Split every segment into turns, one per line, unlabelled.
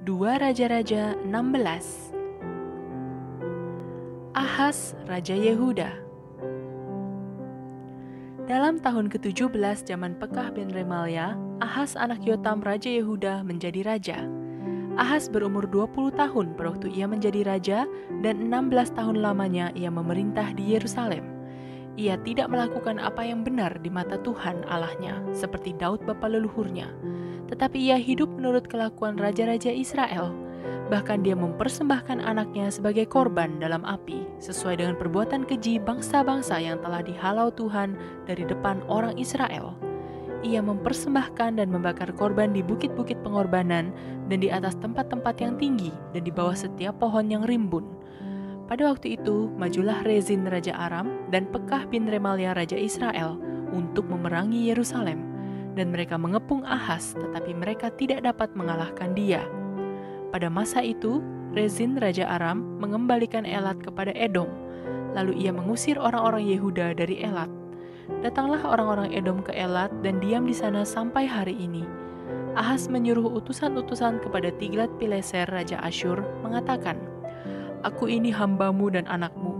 2 Raja-Raja 16. Ahas, Raja Yehuda. Dalam tahun ke-17 zaman Pekah bin Remalia, Ahas anak Yotam Raja Yehuda menjadi raja. Ahas berumur 20 tahun pada waktu ia menjadi raja dan 16 tahun lamanya ia memerintah di Yerusalem. Ia tidak melakukan apa yang benar di mata Tuhan Allahnya seperti Daud bapa leluhurnya, tetapi ia hidup menurut kelakuan raja-raja Israel. Bahkan dia mempersembahkan anaknya sebagai korban dalam api, sesuai dengan perbuatan keji bangsa-bangsa yang telah dihalau Tuhan dari depan orang Israel. Ia mempersembahkan dan membakar korban di bukit-bukit pengorbanan dan di atas tempat-tempat yang tinggi dan di bawah setiap pohon yang rimbun. Pada waktu itu, majulah Rezin Raja Aram dan Pekah bin Remalia Raja Israel untuk memerangi Yerusalem, dan mereka mengepung Ahas, tetapi mereka tidak dapat mengalahkan dia. Pada masa itu, Rezin Raja Aram mengembalikan Elat kepada Edom, lalu ia mengusir orang-orang Yehuda dari Elat. Datanglah orang-orang Edom ke Elat dan diam di sana sampai hari ini. Ahas menyuruh utusan-utusan kepada Tiglat-Pileser Raja Asyur mengatakan, "Aku ini hambamu dan anakmu.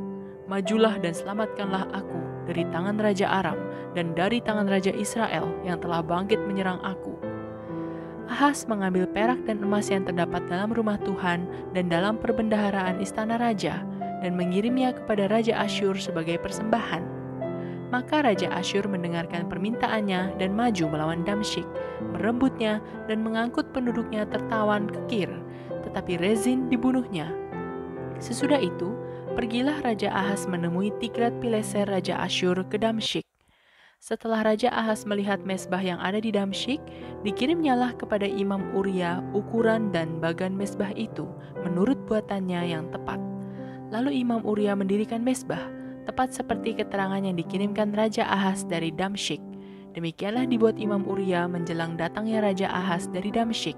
Majulah dan selamatkanlah aku dari tangan Raja Aram dan dari tangan Raja Israel yang telah bangkit menyerang aku." Ahas mengambil perak dan emas yang terdapat dalam rumah Tuhan dan dalam perbendaharaan istana raja dan mengirimnya kepada Raja Asyur sebagai persembahan. Maka Raja Asyur mendengarkan permintaannya dan maju melawan Damsyik, merebutnya dan mengangkut penduduknya tertawan ke Kir, tetapi Rezin dibunuhnya. Sesudah itu, pergilah Raja Ahas menemui Tiglat-Pileser Raja Asyur ke Damsyik. Setelah Raja Ahas melihat mesbah yang ada di Damsyik, dikirimnyalah kepada Imam Uria ukuran dan bagan mesbah itu menurut buatannya yang tepat. Lalu Imam Uria mendirikan mesbah, tepat seperti keterangan yang dikirimkan Raja Ahas dari Damsyik. Demikianlah dibuat Imam Uria menjelang datangnya Raja Ahas dari Damsyik.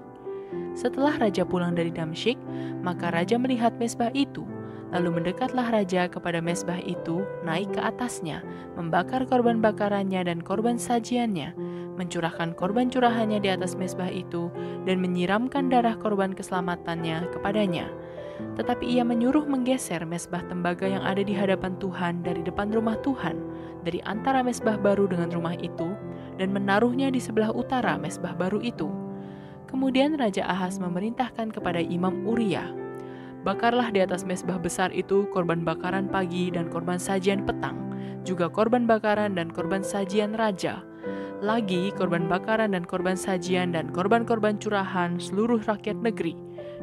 Setelah Raja pulang dari Damsyik, maka Raja melihat mesbah itu. Lalu mendekatlah Raja kepada mesbah itu, naik ke atasnya, membakar korban bakarannya dan korban sajiannya, mencurahkan korban curahannya di atas mesbah itu, dan menyiramkan darah korban keselamatannya kepadanya. Tetapi ia menyuruh menggeser mesbah tembaga yang ada di hadapan Tuhan dari depan rumah Tuhan, dari antara mesbah baru dengan rumah itu, dan menaruhnya di sebelah utara mesbah baru itu. Kemudian Raja Ahas memerintahkan kepada Imam Uria, "Bakarlah di atas mesbah besar itu korban bakaran pagi dan korban sajian petang, juga korban bakaran dan korban sajian raja. Lagi korban bakaran dan korban sajian dan korban-korban curahan seluruh rakyat negeri,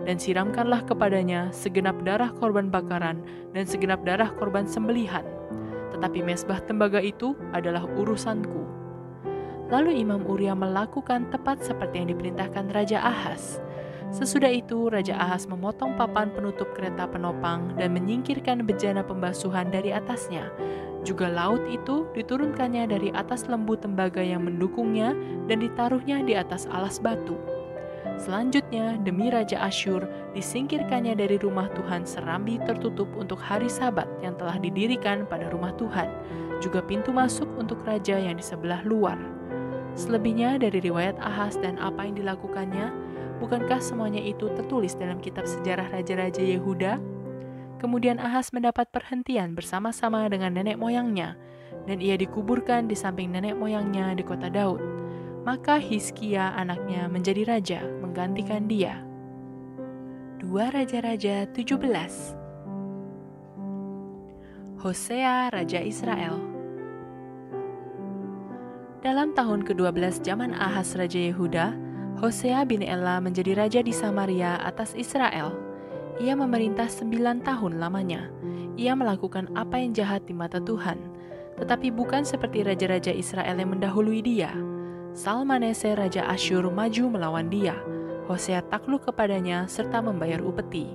dan siramkanlah kepadanya segenap darah korban bakaran dan segenap darah korban sembelihan. Tetapi mesbah tembaga itu adalah urusanku." Lalu Imam Uria melakukan tepat seperti yang diperintahkan Raja Ahas. Sesudah itu, Raja Ahas memotong papan penutup kereta penopang dan menyingkirkan bejana pembasuhan dari atasnya. Juga laut itu diturunkannya dari atas lembu tembaga yang mendukungnya dan ditaruhnya di atas alas batu. Selanjutnya, demi Raja Asyur, disingkirkannya dari rumah Tuhan serambi tertutup untuk hari Sabat yang telah didirikan pada rumah Tuhan, juga pintu masuk untuk raja yang di sebelah luar. Selebihnya dari riwayat Ahas dan apa yang dilakukannya, bukankah semuanya itu tertulis dalam kitab sejarah Raja-Raja Yehuda? Kemudian Ahas mendapat perhentian bersama-sama dengan nenek moyangnya, dan ia dikuburkan di samping nenek moyangnya di kota Daud. Maka Hizkia anaknya menjadi raja, menggantikan dia. 2 Raja-Raja 17. Hosea Raja Israel. Dalam tahun ke-12 zaman Ahas Raja Yehuda, Hosea bin Ela menjadi raja di Samaria atas Israel. Ia memerintah 9 tahun lamanya. Ia melakukan apa yang jahat di mata Tuhan, tetapi bukan seperti raja-raja Israel yang mendahului dia. Salmaneser Raja Asyur maju melawan dia. Hosea takluk kepadanya serta membayar upeti.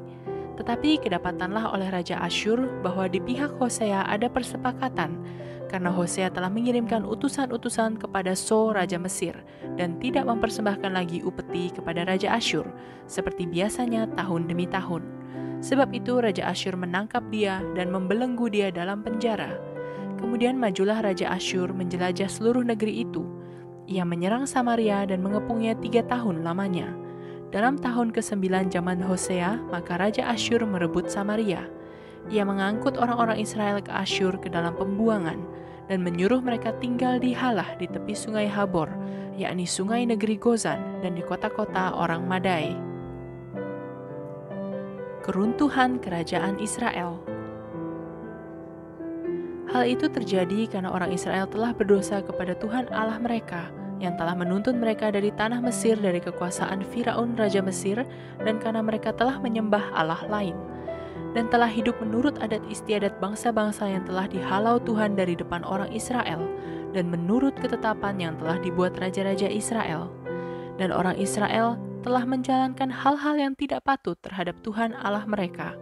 Tetapi kedapatanlah oleh Raja Asyur bahwa di pihak Hosea ada persepakatan, karena Hosea telah mengirimkan utusan-utusan kepada So Raja Mesir dan tidak mempersembahkan lagi upeti kepada Raja Asyur seperti biasanya tahun demi tahun. Sebab itu Raja Asyur menangkap dia dan membelenggu dia dalam penjara. Kemudian majulah Raja Asyur menjelajah seluruh negeri itu. Ia menyerang Samaria dan mengepungnya 3 tahun lamanya. Dalam tahun ke-9 zaman Hosea, maka Raja Asyur merebut Samaria. Ia mengangkut orang-orang Israel ke Asyur ke dalam pembuangan dan menyuruh mereka tinggal di Halah di tepi sungai Habor, yakni sungai negeri Gozan, dan di kota-kota orang Madai. Keruntuhan Kerajaan Israel. Hal itu terjadi karena orang Israel telah berdosa kepada Tuhan Allah mereka, yang telah menuntun mereka dari tanah Mesir dari kekuasaan Firaun Raja Mesir, dan karena mereka telah menyembah Allah lain, dan telah hidup menurut adat istiadat bangsa-bangsa yang telah dihalau Tuhan dari depan orang Israel, dan menurut ketetapan yang telah dibuat raja-raja Israel. Dan orang Israel telah menjalankan hal-hal yang tidak patut terhadap Tuhan Allah mereka.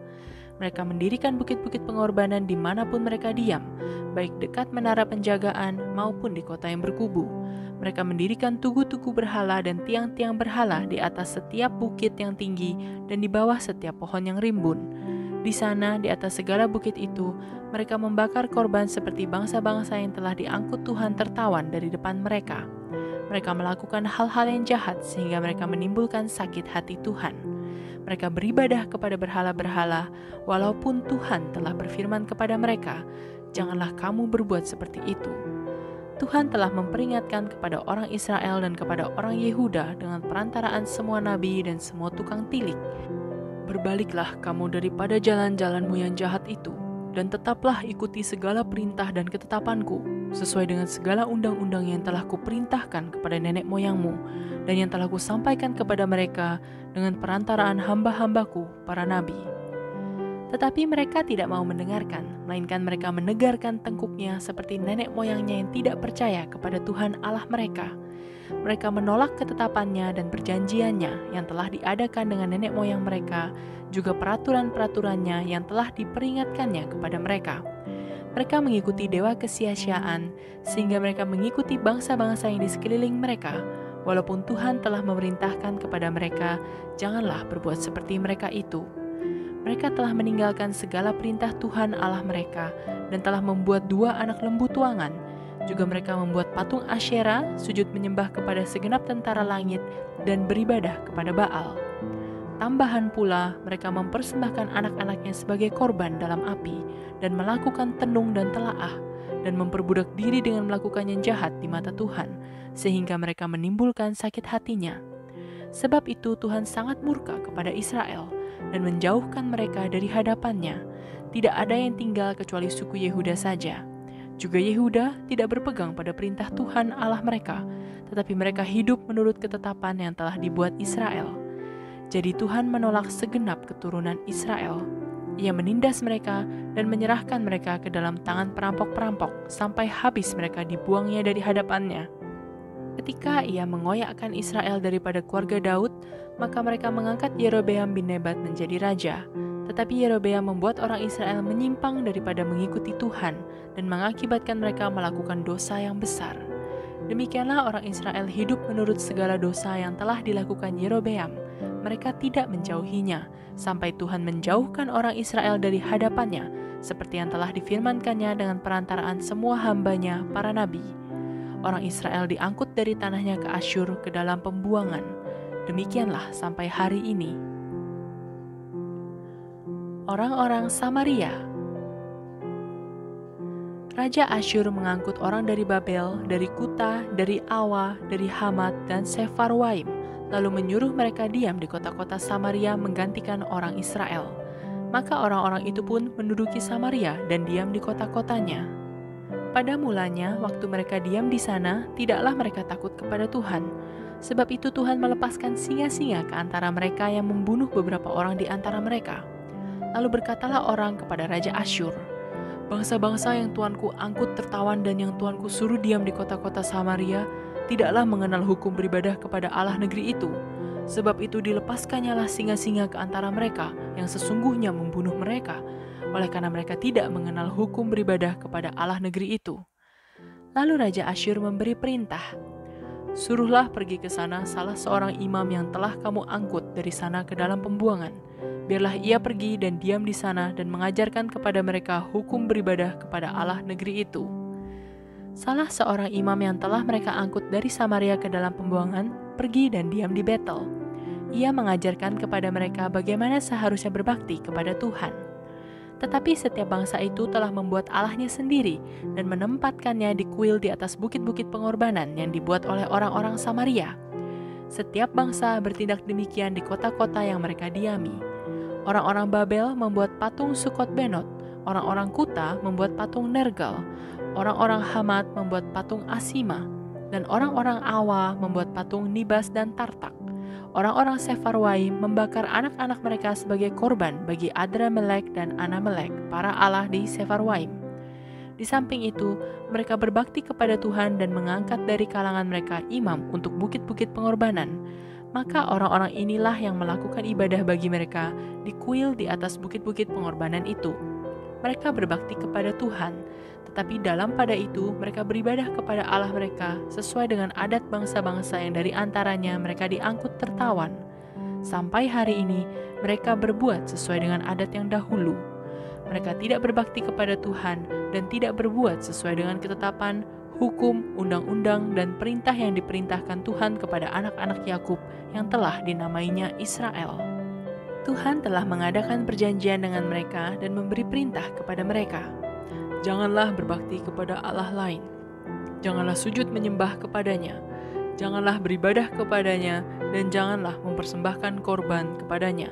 Mereka mendirikan bukit-bukit pengorbanan dimanapun mereka diam, baik dekat menara penjagaan maupun di kota yang berkubu. Mereka mendirikan tugu-tugu berhala dan tiang-tiang berhala di atas setiap bukit yang tinggi dan di bawah setiap pohon yang rimbun. Di sana, di atas segala bukit itu, mereka membakar korban seperti bangsa-bangsa yang telah diangkut Tuhan tertawan dari depan mereka. Mereka melakukan hal-hal yang jahat sehingga mereka menimbulkan sakit hati Tuhan. Mereka beribadah kepada berhala-berhala, walaupun Tuhan telah berfirman kepada mereka, "Janganlah kamu berbuat seperti itu." Tuhan telah memperingatkan kepada orang Israel dan kepada orang Yehuda dengan perantaraan semua nabi dan semua tukang tilik. Berbaliklah kamu daripada jalan-jalanmu yang jahat itu, dan tetaplah ikuti segala perintah dan ketetapanku, sesuai dengan segala undang-undang yang telah kuperintahkan kepada nenek moyangmu, dan yang telah kusampaikan kepada mereka dengan perantaraan hamba-hambaku, para nabi. Tetapi mereka tidak mau mendengarkan, melainkan mereka menegarkan tengkuknya seperti nenek moyangnya yang tidak percaya kepada Tuhan Allah mereka. Mereka menolak ketetapannya dan perjanjiannya yang telah diadakan dengan nenek moyang mereka, juga peraturan-peraturannya yang telah diperingatkannya kepada mereka. Mereka mengikuti dewa kesia-siaan, sehingga mereka mengikuti bangsa-bangsa yang di sekeliling mereka, walaupun Tuhan telah memerintahkan kepada mereka, "Janganlah berbuat seperti mereka itu." Mereka telah meninggalkan segala perintah Tuhan Allah mereka dan telah membuat 2 anak lembu tuangan. Juga mereka membuat patung Asyera, sujud menyembah kepada segenap tentara langit, dan beribadah kepada Baal. Tambahan pula, mereka mempersembahkan anak-anaknya sebagai korban dalam api, dan melakukan tenung dan telaah, dan memperbudak diri dengan melakukan yang jahat di mata Tuhan, sehingga mereka menimbulkan sakit hatinya. Sebab itu Tuhan sangat murka kepada Israel, dan menjauhkan mereka dari hadapannya. Tidak ada yang tinggal kecuali suku Yehuda saja. Juga Yehuda tidak berpegang pada perintah Tuhan Allah mereka, tetapi mereka hidup menurut ketetapan yang telah dibuat Israel. Jadi Tuhan menolak segenap keturunan Israel. Ia menindas mereka dan menyerahkan mereka ke dalam tangan perampok-perampok sampai habis mereka dibuangnya dari hadapannya. Ketika ia mengoyakkan Israel daripada keluarga Daud, maka mereka mengangkat Yerobeam bin Nebat menjadi raja. Tetapi Yerobeam membuat orang Israel menyimpang daripada mengikuti Tuhan dan mengakibatkan mereka melakukan dosa yang besar. Demikianlah orang Israel hidup menurut segala dosa yang telah dilakukan Yerobeam. Mereka tidak menjauhinya, sampai Tuhan menjauhkan orang Israel dari hadapannya, seperti yang telah difirmankannya dengan perantaraan semua hambanya, para nabi. Orang Israel diangkut dari tanahnya ke Asyur ke dalam pembuangan. Demikianlah sampai hari ini. Orang-orang Samaria. Raja Asyur mengangkut orang dari Babel, dari Kuta, dari Awa, dari Hamat, dan Sefarwaim, lalu menyuruh mereka diam di kota-kota Samaria menggantikan orang Israel. Maka orang-orang itu pun menduduki Samaria dan diam di kota-kotanya. Pada mulanya, waktu mereka diam di sana, tidaklah mereka takut kepada Tuhan. Sebab itu Tuhan melepaskan singa-singa ke antara mereka yang membunuh beberapa orang di antara mereka. Lalu berkatalah orang kepada Raja Asyur, "Bangsa-bangsa yang Tuanku angkut tertawan dan yang Tuanku suruh diam di kota-kota Samaria, tidaklah mengenal hukum beribadah kepada Allah negeri itu. Sebab itu dilepaskannyalah singa-singa ke antara mereka yang sesungguhnya membunuh mereka, oleh karena mereka tidak mengenal hukum beribadah kepada Allah negeri itu." Lalu Raja Asyur memberi perintah, "Suruhlah pergi ke sana salah seorang imam yang telah kamu angkut dari sana ke dalam pembuangan. Biarlah ia pergi dan diam di sana dan mengajarkan kepada mereka hukum beribadah kepada Allah negeri itu." Salah seorang imam yang telah mereka angkut dari Samaria ke dalam pembuangan pergi dan diam di Betel. Ia mengajarkan kepada mereka bagaimana seharusnya berbakti kepada Tuhan. Tetapi setiap bangsa itu telah membuat allahnya sendiri dan menempatkannya di kuil di atas bukit-bukit pengorbanan yang dibuat oleh orang-orang Samaria. Setiap bangsa bertindak demikian di kota-kota yang mereka diami. Orang-orang Babel membuat patung Sukot Benot, orang-orang Kuta membuat patung Nergal, orang-orang Hamat membuat patung Asima, dan orang-orang Awa membuat patung Nibas dan Tartak. Orang-orang Sefarwaim membakar anak-anak mereka sebagai korban bagi Adramelek dan Anamelek, para allah di Sefarwaim. Di samping itu, mereka berbakti kepada Tuhan dan mengangkat dari kalangan mereka imam untuk bukit-bukit pengorbanan. Maka orang-orang inilah yang melakukan ibadah bagi mereka di kuil di atas bukit-bukit pengorbanan itu. Mereka berbakti kepada Tuhan, tetapi dalam pada itu mereka beribadah kepada Allah mereka sesuai dengan adat bangsa-bangsa yang dari antaranya mereka diangkut tertawan. Sampai hari ini mereka berbuat sesuai dengan adat yang dahulu. Mereka tidak berbakti kepada Tuhan dan tidak berbuat sesuai dengan ketetapan, hukum, undang-undang, dan perintah yang diperintahkan Tuhan kepada anak-anak Yakub yang telah dinamainya Israel. Tuhan telah mengadakan perjanjian dengan mereka dan memberi perintah kepada mereka. Janganlah berbakti kepada Allah lain. Janganlah sujud menyembah kepadanya. Janganlah beribadah kepadanya dan janganlah mempersembahkan korban kepadanya.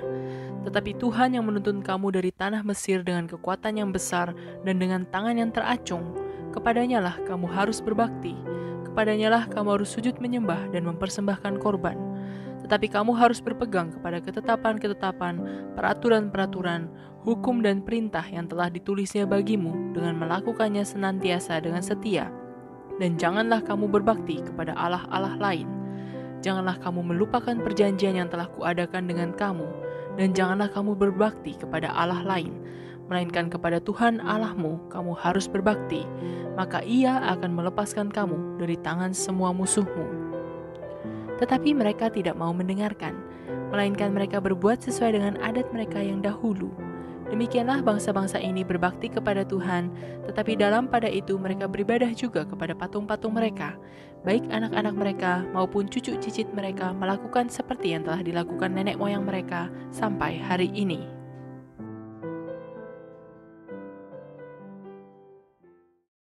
Tetapi Tuhan yang menuntun kamu dari tanah Mesir dengan kekuatan yang besar dan dengan tangan yang teracung, kepadanyalah kamu harus berbakti. Kepadanyalah kamu harus sujud menyembah dan mempersembahkan korban. Tetapi kamu harus berpegang kepada ketetapan-ketetapan, peraturan-peraturan, hukum dan perintah yang telah ditulisnya bagimu dengan melakukannya senantiasa dengan setia. Dan janganlah kamu berbakti kepada allah-allah lain. Janganlah kamu melupakan perjanjian yang telah kuadakan dengan kamu, dan janganlah kamu berbakti kepada allah lain, melainkan kepada Tuhan Allahmu kamu harus berbakti, maka Ia akan melepaskan kamu dari tangan semua musuhmu. Tetapi mereka tidak mau mendengarkan, melainkan mereka berbuat sesuai dengan adat mereka yang dahulu. Demikianlah bangsa-bangsa ini berbakti kepada Tuhan, tetapi dalam pada itu mereka beribadah juga kepada patung-patung mereka. Baik anak-anak mereka maupun cucu cicit mereka melakukan seperti yang telah dilakukan nenek moyang mereka sampai hari ini.